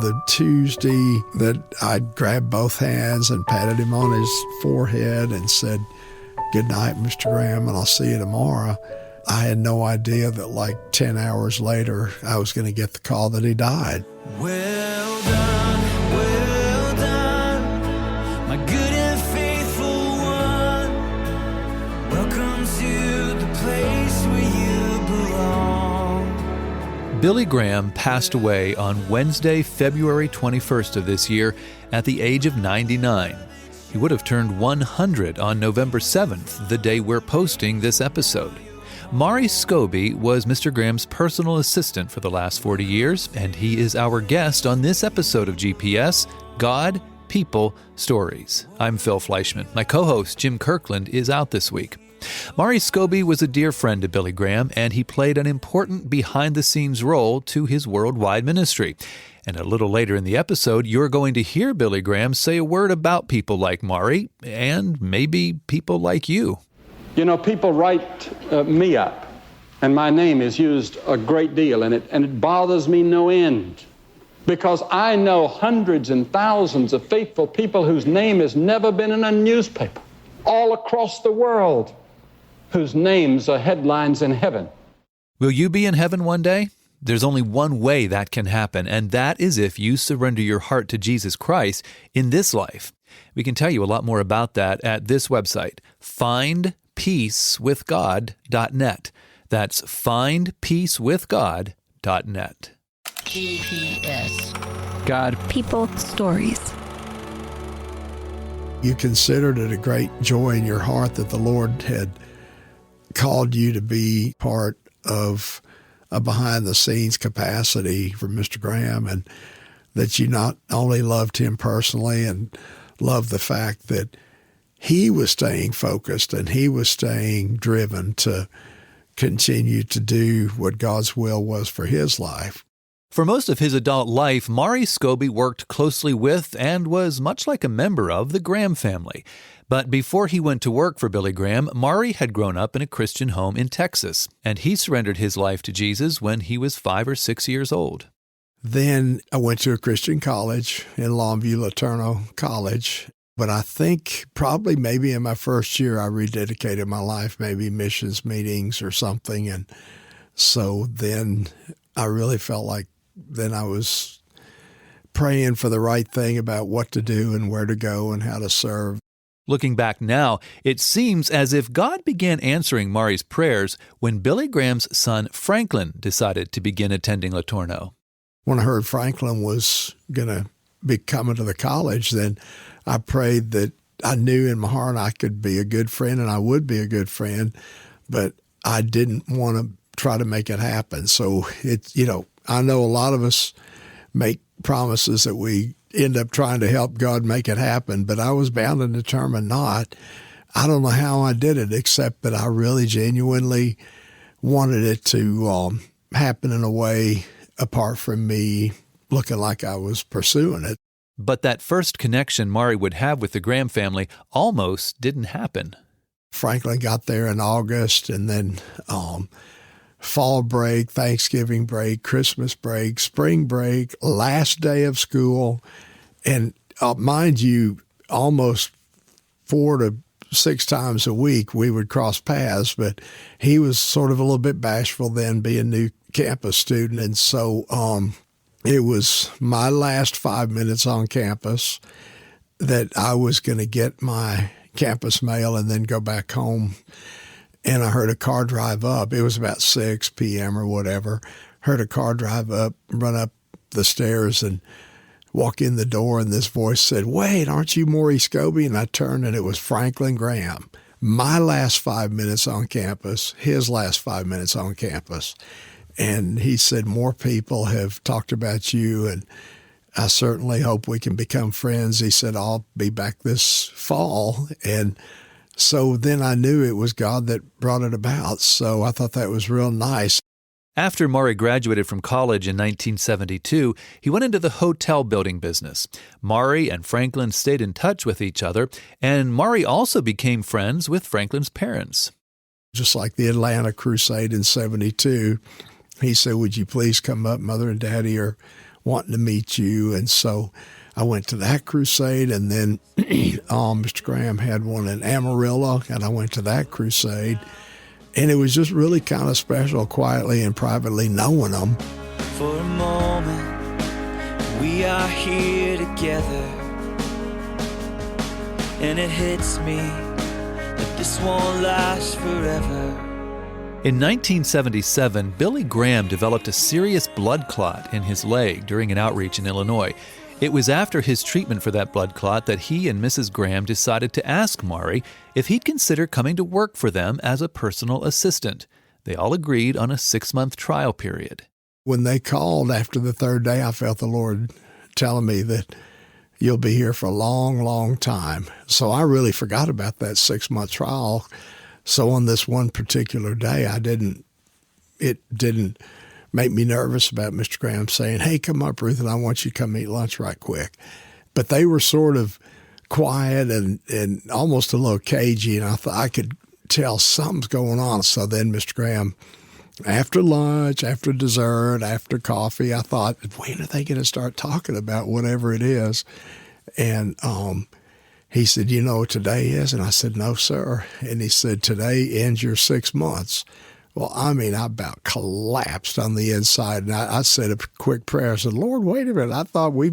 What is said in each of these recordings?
The Tuesday that I grabbed both hands and patted him on his forehead and said, "Good night, Mr. Graham, and I'll see you tomorrow," I had no idea that like 10 hours later, I was going to get the call that he died. Well done, my good and faithful one. Welcome to the place where you belong. Billy Graham passed away on Wednesday, February 21st of this year at the age of 99. He would have turned 100 on November 7th, the day we're posting this episode. Maury Scobee was Mr. Graham's personal assistant for the last 40 years, and he is our guest on this episode of GPS, God, People, Stories. I'm Phil Fleischman. My co-host, Jim Kirkland, is out this week. Maury Scobee was a dear friend to Billy Graham, and he played an important behind-the-scenes role to his worldwide ministry. And a little later in the episode, you're going to hear Billy Graham say a word about people like Maury, and maybe people like you. You know, people write me up, and my name is used a great deal, and it bothers me no end. Because I know hundreds and thousands of faithful people whose name has never been in a newspaper, all across the world, whose names are headlines in heaven. Will you be in heaven one day? There's only one way that can happen, and that is if you surrender your heart to Jesus Christ in this life. We can tell you a lot more about that at this website, findpeacewithgod.net. That's findpeacewithgod.net. GPS. God. People. Stories. You considered it a great joy in your heart that the Lord had called you to be part of a behind-the-scenes capacity for Mr. Graham, and that you not only loved him personally and loved the fact that he was staying focused and he was staying driven to continue to do what God's will was for his life. For most of his adult life, Maury Scobee worked closely with and was much like a member of the Graham family. But before he went to work for Billy Graham, Maury had grown up in a Christian home in Texas, and he surrendered his life to Jesus when he was 5 or 6 years old. Then I went to a Christian college in Longview, Laterno College. But I think probably maybe in my first year I rededicated my life, maybe missions meetings or something. And so then I really felt like then I was praying for the right thing about what to do and where to go and how to serve. Looking back now, it seems as if God began answering Maury's prayers when Billy Graham's son Franklin decided to begin attending Latorno. When I heard Franklin was going to be coming to the college, then I prayed that I knew in my heart I could be a good friend and I would be a good friend, but I didn't want to try to make it happen. So I know a lot of us make promises that we end up trying to help God make it happen, but I was bound and determined not. I don't know how I did it, except that I really genuinely wanted it to happen in a way apart from me looking like I was pursuing it. But that first connection Maury would have with the Graham family almost didn't happen. Franklin got there in August, and then fall break, Thanksgiving break, Christmas break, spring break, last day of school. And mind you, almost 4 to 6 times a week we would cross paths, but he was sort of a little bit bashful then, being a new campus student. And so it was my last 5 minutes on campus that I was going to get my campus mail and then go back home. And I heard a car drive up. It was about 6 p.m. or whatever. Heard a car drive up, run up the stairs and walk in the door. And this voice said, "Wait, aren't you Maury Scobee?" And I turned and it was Franklin Graham. My last 5 minutes on campus, his last 5 minutes on campus. And he said, "More people have talked about you, and I certainly hope we can become friends." He said, "I'll be back this fall." And so then I knew it was God that brought it about. So I thought that was real nice. After Maury graduated from college in 1972, he went into the hotel building business. Maury and Franklin stayed in touch with each other, and Maury also became friends with Franklin's parents. Just like the Atlanta crusade in 72, he said, "Would you please come up? Mother and Daddy are wanting to meet you. And so I went to that crusade, and then Mr. Graham had one in Amarillo, and I went to that crusade. And it was just really kind of special, quietly and privately knowing them. For a moment, we are here together, and it hits me that this won't last forever. In 1977, Billy Graham developed a serious blood clot in his leg during an outreach in Illinois. It was after his treatment for that blood clot that he and Mrs. Graham decided to ask Maury if he'd consider coming to work for them as a personal assistant. They all agreed on a 6-month trial period. When they called after the third day, I felt the Lord telling me that you'll be here for a long, long time. So I really forgot about that 6-month trial. So on this one particular day, it didn't make me nervous about Mr. Graham saying, hey, come up, Ruth, and I want you to come eat lunch right quick. But they were sort of quiet and almost a little cagey, and I thought I could tell something's going on. So then Mr. Graham, after lunch, after dessert, after coffee, I thought, when are they going to start talking about whatever it is? And he said, you know what today is? And I said, no, sir. And he said, today ends your 6 months. Well, I mean, I about collapsed on the inside. And I said a quick prayer. I said, Lord, wait a minute. I thought we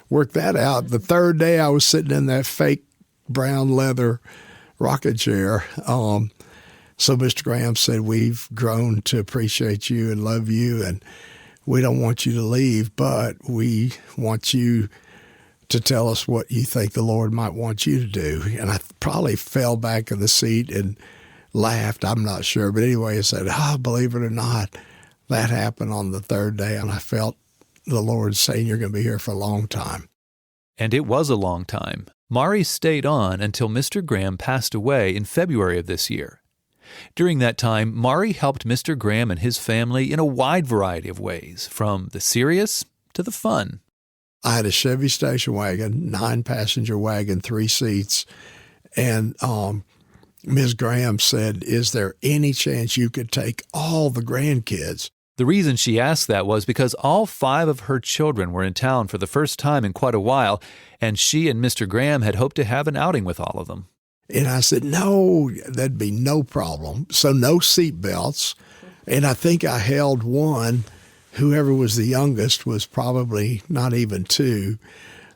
worked that out. The third day I was sitting in that fake brown leather rocket chair. So Mr. Graham said, we've grown to appreciate you and love you, and we don't want you to leave, but we want you to tell us what you think the Lord might want you to do. And I probably fell back in the seat and laughed. I'm not sure. But anyway, I said, believe it or not, that happened on the third day, and I felt the Lord saying, you're going to be here for a long time. And it was a long time. Maury stayed on until Mr. Graham passed away in February of this year. During that time, Maury helped Mr. Graham and his family in a wide variety of ways, from the serious to the fun. I had a Chevy station wagon, 9-passenger wagon, 3 seats, and Ms. Graham said, is there any chance you could take all the grandkids? The reason she asked that was because all 5 of her children were in town for the first time in quite a while, and she and Mr. Graham had hoped to have an outing with all of them. And I said, no, that'd be no problem. So no seat belts. And I think I held one. Whoever was the youngest was probably not even 2.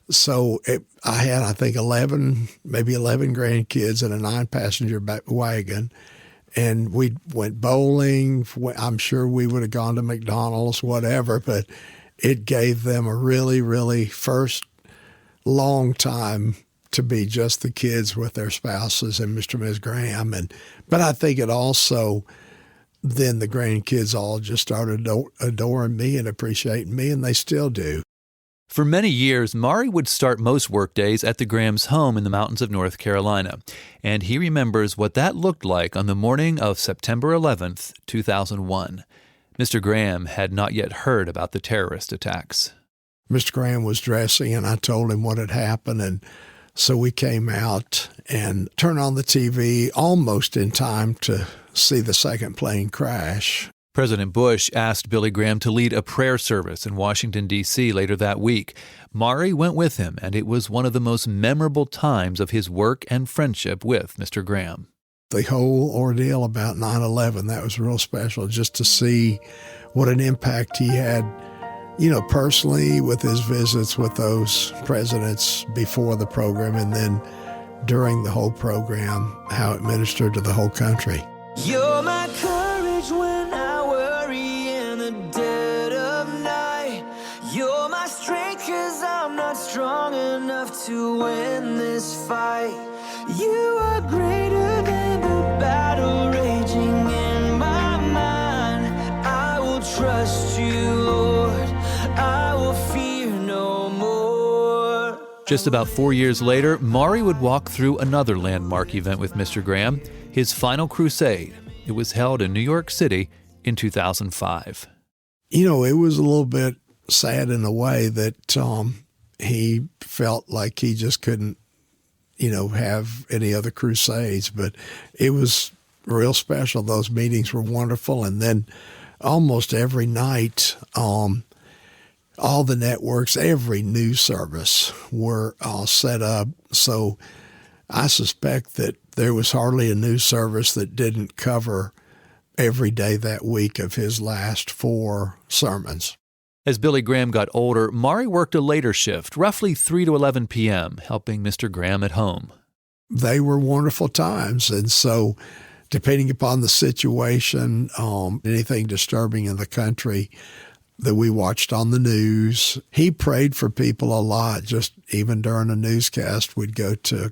So I had, I think, 11 grandkids in a 9-passenger wagon. And we went bowling. I'm sure we would have gone to McDonald's, whatever, but it gave them a really, really first long time to be just the kids with their spouses and Mr. and Ms. Graham. But I think it also, then the grandkids all just started adoring me and appreciating me, and they still do. For many years, Maury would start most workdays at the Grahams' home in the mountains of North Carolina, and he remembers what that looked like on the morning of September 11th, 2001. Mr. Graham had not yet heard about the terrorist attacks. Mr. Graham was dressing, and I told him what had happened, and so we came out and turned on the TV almost in time to see the second plane crash. President Bush asked Billy Graham to lead a prayer service in Washington, D.C. later that week. Maury went with him, and it was one of the most memorable times of his work and friendship with Mr. Graham. The whole ordeal about 9/11, that was real special, just to see what an impact he had, personally with his visits with those presidents before the program and then during the whole program, how it ministered to the whole country. You're my courage when I worry in the dead of night. You're my strength 'cause I'm not strong enough to win this fight. You are greater than the battle raging in my mind. I will trust you, Lord. I will fear no more. Just about 4 years later, Maury would walk through another landmark event with Mr. Graham, his final crusade. It was held in New York City in 2005. It was a little bit sad in a way that he felt like he just couldn't, have any other crusades. But it was real special. Those meetings were wonderful. And then almost every night, all the networks, every news service were all set up. So I suspect that there was hardly a news service that didn't cover every day that week of his last 4 sermons. As Billy Graham got older, Maury worked a later shift, roughly 3 to 11 p.m., helping Mr. Graham at home. They were wonderful times. And so depending upon the situation, anything disturbing in the country that we watched on the news, he prayed for people a lot. Just even during a newscast, we'd go to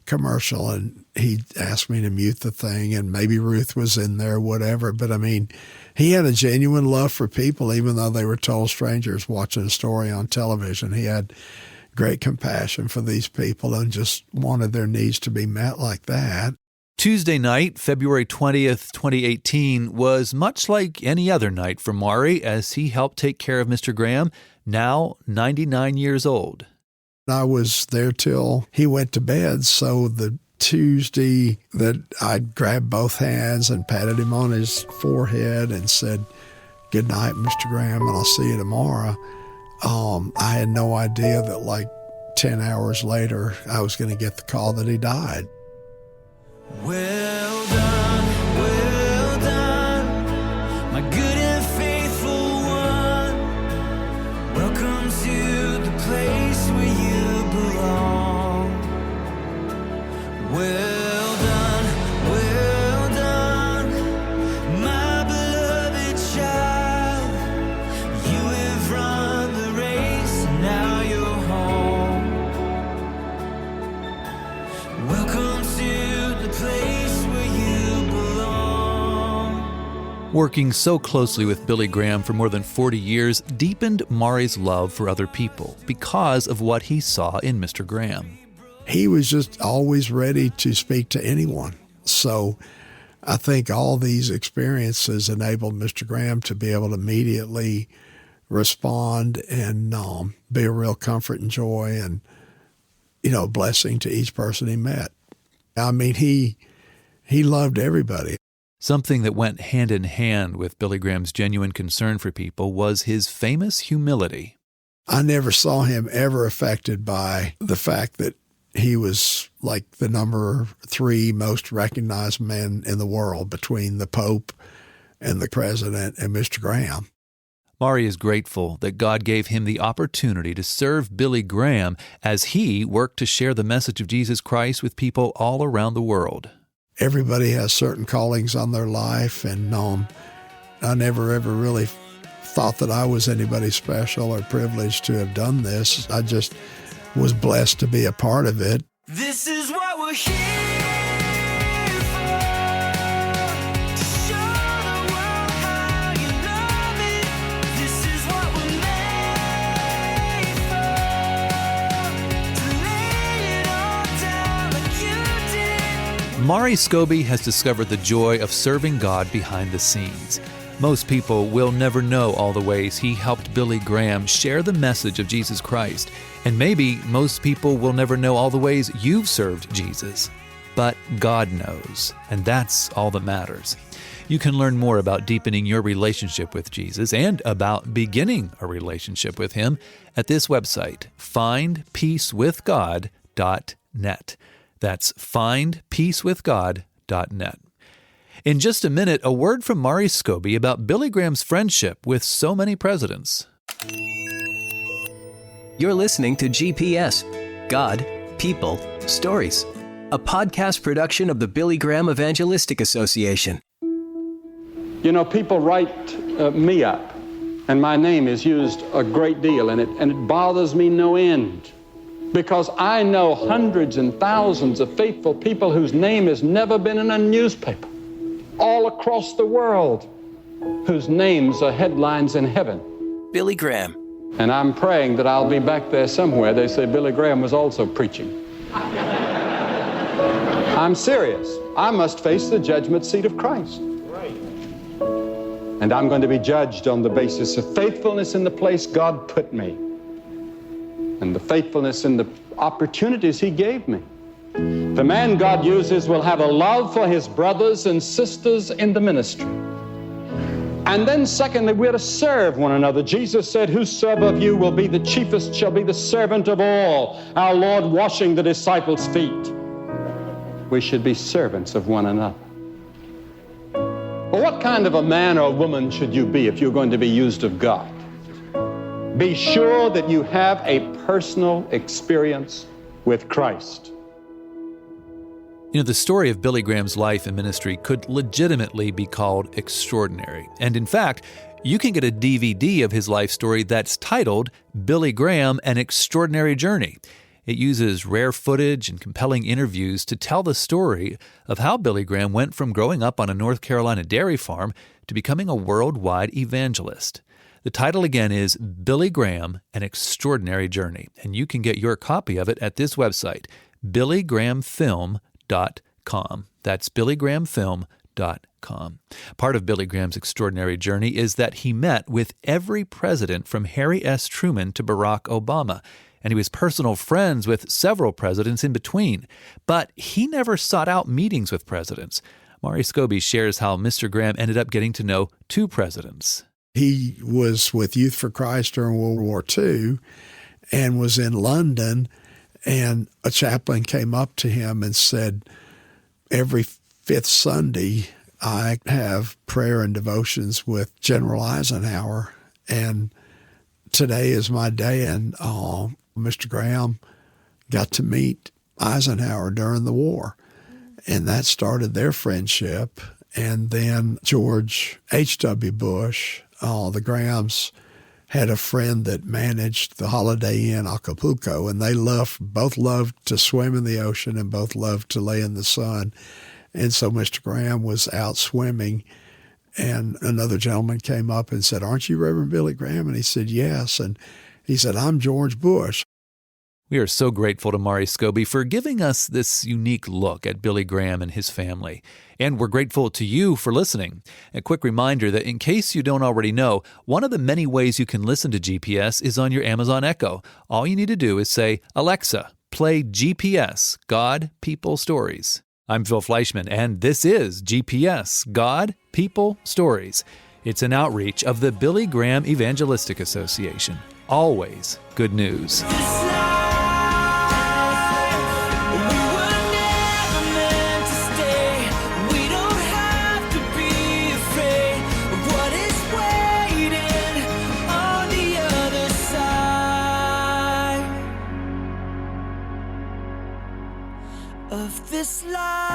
commercial and he'd ask me to mute the thing, and maybe Ruth was in there, whatever. But I mean, he had a genuine love for people, even though they were total strangers watching a story on television. He had great compassion for these people and just wanted their needs to be met like that. Tuesday night, February 20th, 2018, was much like any other night for Maury as he helped take care of Mr. Graham, now 99 years old. I was there till he went to bed, so the Tuesday that I grabbed both hands and patted him on his forehead and said, "Good night, Mr. Graham, and I'll see you tomorrow," I had no idea that like 10 hours later I was going to get the call that he died. Well done, my good and faithful one. Welcome to the place where you belong. Well done, my beloved child. You have run the race, and now you're home. Welcome to the place where you belong. Working so closely with Billy Graham for more than 40 years deepened Maury's love for other people because of what he saw in Mr. Graham. He was just always ready to speak to anyone. So I think all these experiences enabled Mr. Graham to be able to immediately respond and be a real comfort and joy and, blessing to each person he met. I mean, he loved everybody. Something that went hand in hand with Billy Graham's genuine concern for people was his famous humility. I never saw him ever affected by the fact that he was like the number 3 most recognized man in the world between the Pope and the President and Mr. Graham. Maury is grateful that God gave him the opportunity to serve Billy Graham as he worked to share the message of Jesus Christ with people all around the world. Everybody has certain callings on their life, and I never ever really thought that I was anybody special or privileged to have done this. I just was blessed to be a part of it. This is what we're here for, to show the world how you love it. This is what we're made for, to lay it all down like you did. Maury Scobee has discovered the joy of serving God behind the scenes. Most people will never know all the ways he helped Billy Graham share the message of Jesus Christ. And maybe most people will never know all the ways you've served Jesus. But God knows, and that's all that matters. You can learn more about deepening your relationship with Jesus and about beginning a relationship with him at this website, findpeacewithgod.net. That's findpeacewithgod.net. In just a minute, a word from Maury Scobee about Billy Graham's friendship with so many presidents. You're listening to GPS, God, People, Stories, a podcast production of the Billy Graham Evangelistic Association. People write me up, and my name is used a great deal, and it bothers me no end, because I know hundreds and thousands of faithful people whose name has never been in a newspaper, all across the world, whose names are headlines in heaven. Billy Graham. And I'm praying that I'll be back there somewhere. They say Billy Graham was also preaching. I'm serious. I must face the judgment seat of Christ. Right. And I'm going to be judged on the basis of faithfulness in the place God put me, and the faithfulness in the opportunities he gave me. The man God uses will have a love for his brothers and sisters in the ministry, And then secondly, we're to serve one another. Jesus said, whosoever of you will be the chiefest shall be the servant of all. Our Lord washing the disciples' feet. We should be servants of one another. Well, what kind of a man or woman should you be if you're going to be used of God? Be sure that you have a personal experience with Christ. You know, the story of Billy Graham's life and ministry could legitimately be called extraordinary. And in fact, you can get a DVD of his life story that's titled Billy Graham, An Extraordinary Journey. It uses rare footage and compelling interviews to tell the story of how Billy Graham went from growing up on a North Carolina dairy farm to becoming a worldwide evangelist. The title again is Billy Graham, An Extraordinary Journey, and you can get your copy of it at this website, billygrahamfilm.com. That's billygrahamfilm.com. Part of Billy Graham's extraordinary journey is that he met with every president from Harry S. Truman to Barack Obama, and he was personal friends with several presidents in between. But he never sought out meetings with presidents. Maury Scobee shares how Mr. Graham ended up getting to know two presidents. He was with Youth for Christ during World War II and was in London, and a chaplain came up to him and said, every fifth Sunday, I have prayer and devotions with General Eisenhower, and today is my day. And Mr. Graham got to meet Eisenhower during the war, and that started their friendship. And then George H.W. Bush, the Grahams had a friend that managed the Holiday Inn Acapulco, and they both loved to swim in the ocean and both loved to lay in the sun. And so Mr. Graham was out swimming, and another gentleman came up and said, "Aren't you Reverend Billy Graham?" And he said, "Yes." And he said, "I'm George Bush." We are so grateful to Maury Scobee for giving us this unique look at Billy Graham and his family. And we're grateful to you for listening. A quick reminder that in case you don't already know, one of the many ways you can listen to GPS is on your Amazon Echo. All you need to do is say, "Alexa, play GPS, God, People, Stories." I'm Phil Fleischman, and this is GPS, God, People, Stories. It's an outreach of the Billy Graham Evangelistic Association. Always good news. Of this life.